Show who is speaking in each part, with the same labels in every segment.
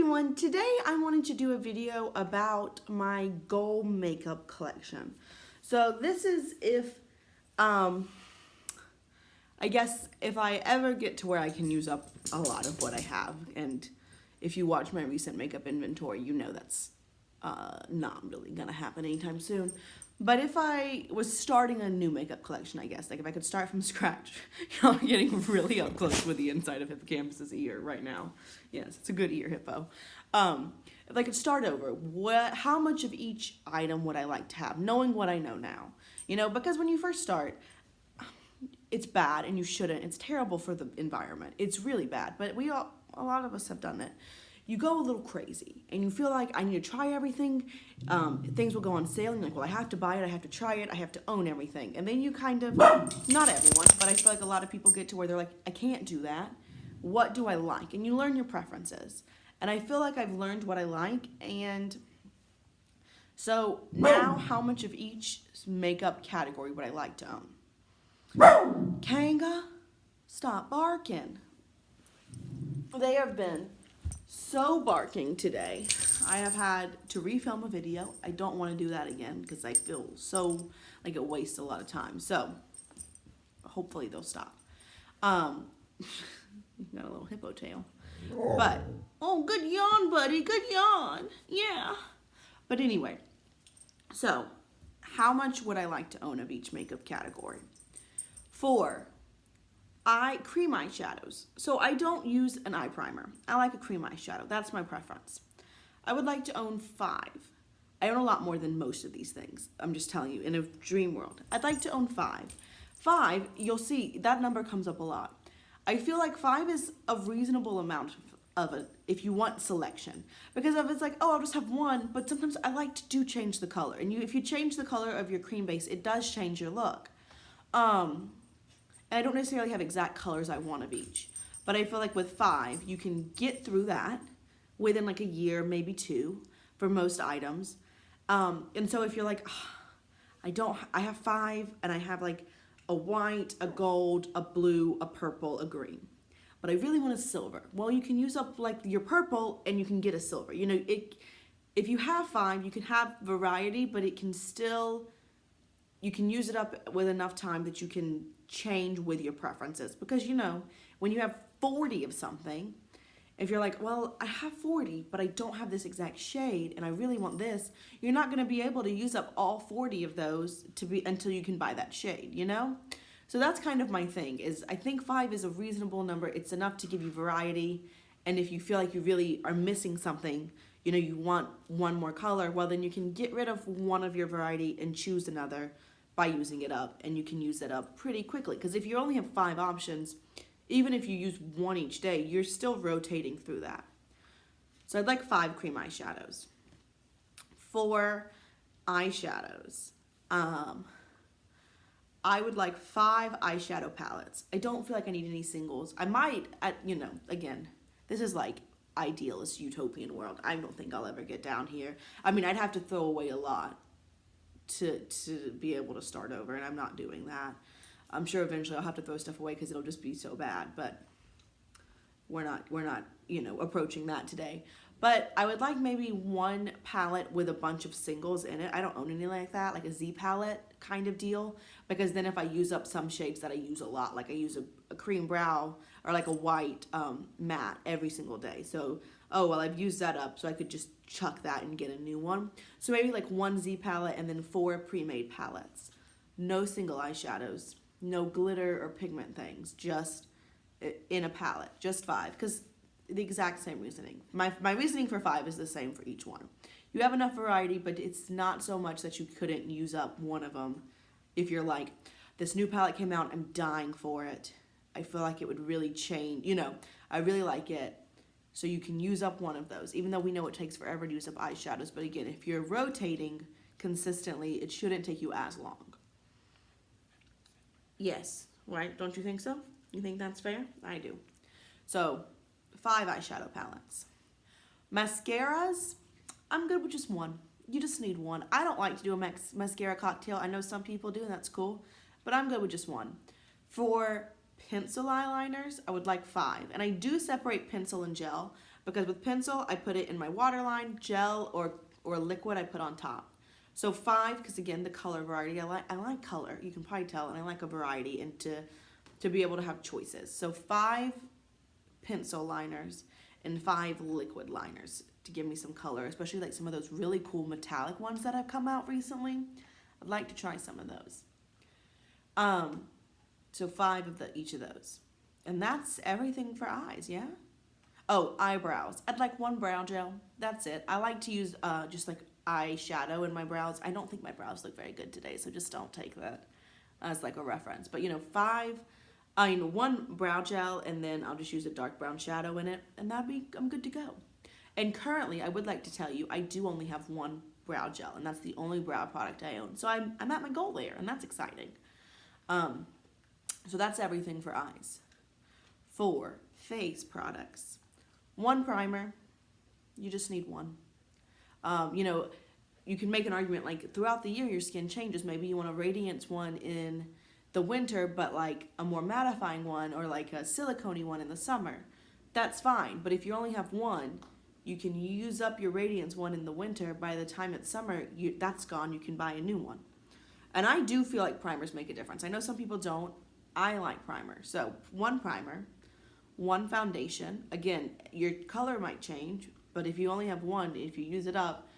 Speaker 1: everyone, today I wanted to do a video about my gold makeup collection. So this is if, I guess if I ever get to where I can use up a lot of what I have, and if you watch my recent makeup inventory, you know that's not really gonna happen anytime soon. But if I was starting a new makeup collection, I guess, like if I could start from scratch, I'm getting really up close with the inside of Hippocampus's ear right now. Yes, it's a good ear, Hippo. If I could start over, how much of each item would I like to have, knowing what I know now? You know, because when you first start, it's bad and you shouldn't. It's terrible for the environment. It's really bad, but a lot of us have done it. You go a little crazy and you feel like I need to try everything. Things will go on sale and you're like, well, I have to buy it, I have to try it, I have to own everything. And then you kind of, not everyone, but I feel like a lot of people get to where they're like, I can't do that. What do I like? And you learn your preferences. And I feel like I've learned what I like. And so now how much of each makeup category would I like to own? Kanga, stop barking. They have been so barking today. I have had to refilm a video. I don't want to do that again because I feel so like it wastes a lot of time. So hopefully they'll stop. Got a little hippo tail. But, oh, good yawn, buddy. Good yawn. Yeah. But anyway, so how much would I like to own of each makeup category? For cream eyeshadows. So I don't use an eye primer. I like a cream eyeshadow. That's my preference. I would like to own 5. I own a lot more than most of these things. I'm just telling you, in a dream world. I'd like to own 5. 5, you'll see, that number comes up a lot. I feel like 5 is a reasonable amount of it if you want selection. Because if it's like, oh, I'll just have 1, but sometimes I like to change the color. And if you change the color of your cream base, it does change your look. And I don't necessarily have exact colors I want of each. But I feel like with 5, you can get through that within like a year, maybe 2 for most items. And so if you're like, oh, I have 5 and I have like a white, a gold, a blue, a purple, a green. But I really want a silver. Well, you can use up like your purple and you can get a silver. You know, if you have 5, you can have variety, but it can still, you can use it up with enough time that you can change with your preferences. Because, you know, when you have 40 of something, if you're like, well, I have 40, but I don't have this exact shade and I really want this, you're not going to be able to use up all 40 of those until you can buy that shade, you know? So that's kind of my thing, is I think 5 is a reasonable number. It's enough to give you variety. And if you feel like you really are missing something, you know, you want one more color, well, then you can get rid of one of your variety and choose another by using it up, and you can use it up pretty quickly. Because if you only have 5 options, even if you use 1 each day, you're still rotating through that. So I'd like 5 cream eyeshadows. For eyeshadows, I would like 5 eyeshadow palettes. I don't feel like I need any singles. I might, you know, again, this is like idealist utopian world. I don't think I'll ever get down here. I mean, I'd have to throw away a lot to be able to start over, and I'm not doing that. I'm sure eventually I'll have to throw stuff away because it'll just be so bad, but we're not, you know, approaching that today. But I would like maybe 1 palette with a bunch of singles in it. I don't own any like that, like a Z palette kind of deal, because then if I use up some shades that I use a lot, like I use a cream brow or like a white matte every single day. So, oh, well, I've used that up, so I could just chuck that and get a new one. So maybe like 1 Z palette and then 4 pre-made palettes. No single eyeshadows, no glitter or pigment things, just in a palette, just 5, because the exact same reasoning. My reasoning for 5 is the same for each one. You have enough variety, but it's not so much that you couldn't use up one of them. If you're like, this new palette came out, I'm dying for it. I feel like it would really change, you know, I really like it. So you can use up one of those, even though we know it takes forever to use up eyeshadows. But again, if you're rotating consistently, it shouldn't take you as long. Yes, right? Don't you think so? You think that's fair? I do. So 5 eyeshadow palettes. Mascaras, I'm good with just 1. You just need 1. I don't like to do a mascara cocktail. I know some people do, and that's cool, but I'm good with just 1. For pencil eyeliners, I would like 5. And I do separate pencil and gel. Because with pencil, I put it in my waterline, gel, or liquid I put on top. So 5, because again, the color variety, I like color, you can probably tell, and I like a variety, and to be able to have choices. So 5 pencil liners and 5 liquid liners to give me some color, especially like some of those really cool metallic ones that have come out recently. I'd like to try some of those. So 5 of each of those. And that's everything for eyes, yeah? Oh, eyebrows. I'd like 1 brow gel. That's it. I like to use just like eyeshadow in my brows. I don't think my brows look very good today, so just don't take that as like a reference. But 1 brow gel, and then I'll just use a dark brown shadow in it, and I'm good to go. And currently, I would like to tell you, I do only have 1 brow gel, and that's the only brow product I own. So I'm at my goal there, and that's exciting. So that's everything for eyes. For face products, 1 primer. You just need 1. You can make an argument like throughout the year your skin changes. Maybe you want a radiance one in the winter, but like a more mattifying one or like a silicone-y one in the summer. That's fine. But if you only have 1, you can use up your radiance one in the winter. By the time it's summer, that's gone. You can buy a new one. And I do feel like primers make a difference. I know some people don't. I like primers. So 1 primer, 1 foundation. Again, your color might change, but if you only have 1, if you use it up,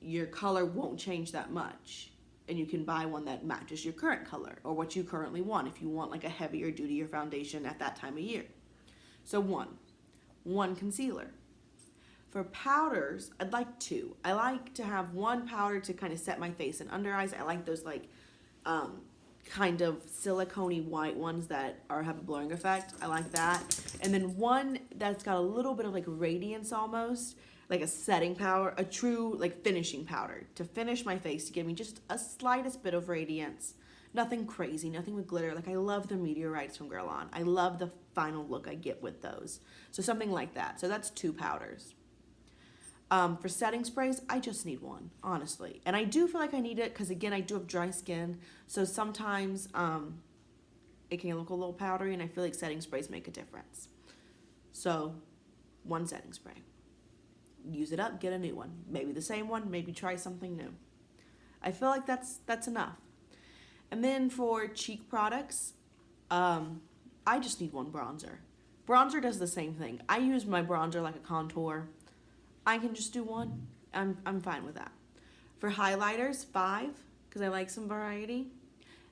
Speaker 1: your color won't change that much. And you can buy one that matches your current color or what you currently want if you want like a heavier, dutier foundation at that time of year. So 1 concealer. For powders, I'd like 2. I like to have 1 powder to kind of set my face and under eyes. I like those like kind of silicone-y white ones that have a blurring effect. I like that. And then 1 that's got a little bit of like radiance almost, like a setting powder, a true like finishing powder to finish my face, to give me just a slightest bit of radiance. Nothing crazy, nothing with glitter. Like I love the meteorites from Girl On. I love the final look I get with those. So something like that. So that's 2 powders. For setting sprays, I just need 1, honestly. And I do feel like I need it because, again, I do have dry skin. So sometimes it can look a little powdery, and I feel like setting sprays make a difference. So 1 setting spray. Use it up, get a new one. Maybe the same one, maybe try something new. I feel like that's enough. And then for cheek products, I just need 1 bronzer. Bronzer does the same thing. I use my bronzer like a contour. I can just do 1. I'm fine with that. For highlighters, 5, because I like some variety.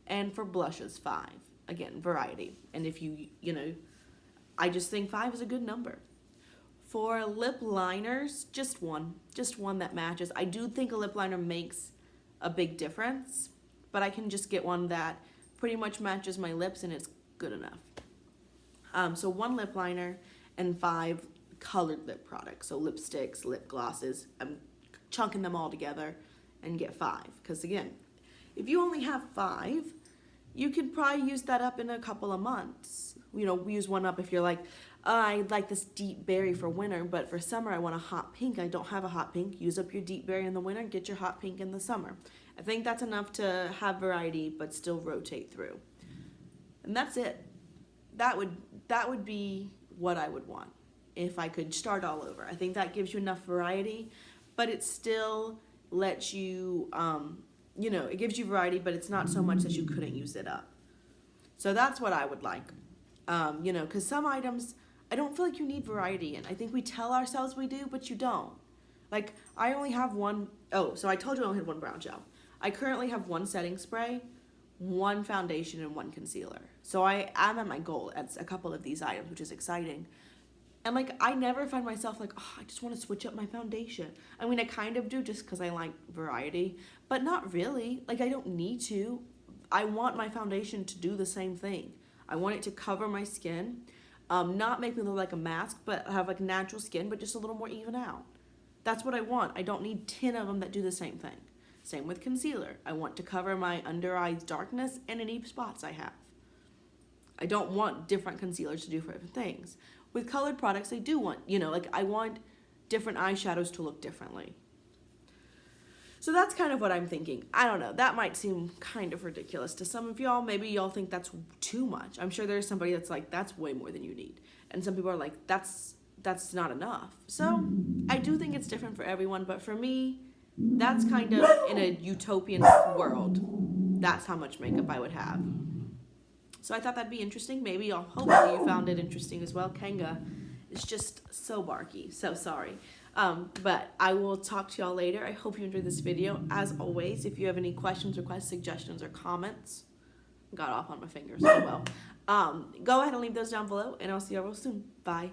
Speaker 1: And for blushes, 5. Again, variety. And if I just think 5 is a good number. For lip liners, just 1. Just 1 that matches. I do think a lip liner makes a big difference, but I can just get 1 that pretty much matches my lips and it's good enough. So 1 lip liner and 5 colored lip products, so lipsticks, lip glosses. I'm chunking them all together and get 5, because again, if you only have 5, you could probably use that up in a couple of months. Use 1 up if you're like, I like this deep berry for winter, but for summer I want a hot pink. I don't have a hot pink. Use up your deep berry in the winter, get your hot pink in the summer. I think that's enough to have variety but still rotate through. And that's it. That would be what I would want if I could start all over. I think that gives you enough variety, but it still lets you, it gives you variety, but it's not so much that you couldn't use it up. So that's what I would like. Because some items, I don't feel like you need variety in. I think we tell ourselves we do, but you don't. Like, I only have 1, so I told you I only had 1 brow gel. I currently have 1 setting spray, 1 foundation, and 1 concealer. So I'm at my goal at a couple of these items, which is exciting. And like, I never find myself like, I just want to switch up my foundation. I mean, I kind of do just because I like variety, but not really. Like, I don't need to. I want my foundation to do the same thing. I want it to cover my skin, not make me look like a mask, but have like natural skin, but just a little more even out. That's what I want. I don't need 10 of them that do the same thing. Same with concealer. I want to cover my under eyes darkness and any spots I have. I don't want different concealers to do for different things. With colored products, I do want, I want different eyeshadows to look differently. So that's kind of what I'm thinking. I don't know. That might seem kind of ridiculous to some of y'all. Maybe y'all think that's too much. I'm sure there's somebody that's like, that's way more than you need. And some people are like, that's that's not enough. So I do think it's different for everyone, but for me, that's kind of in a utopian world. That's how much makeup I would have. So I thought that'd be interesting. Maybe hopefully you found it interesting as well. Kanga is just so barky. So sorry. But I will talk to y'all later. I hope you enjoyed this video. As always, if you have any questions, requests, suggestions, or comments, got off on my fingers. Oh well. Go ahead and leave those down below, and I'll see y'all real soon. Bye.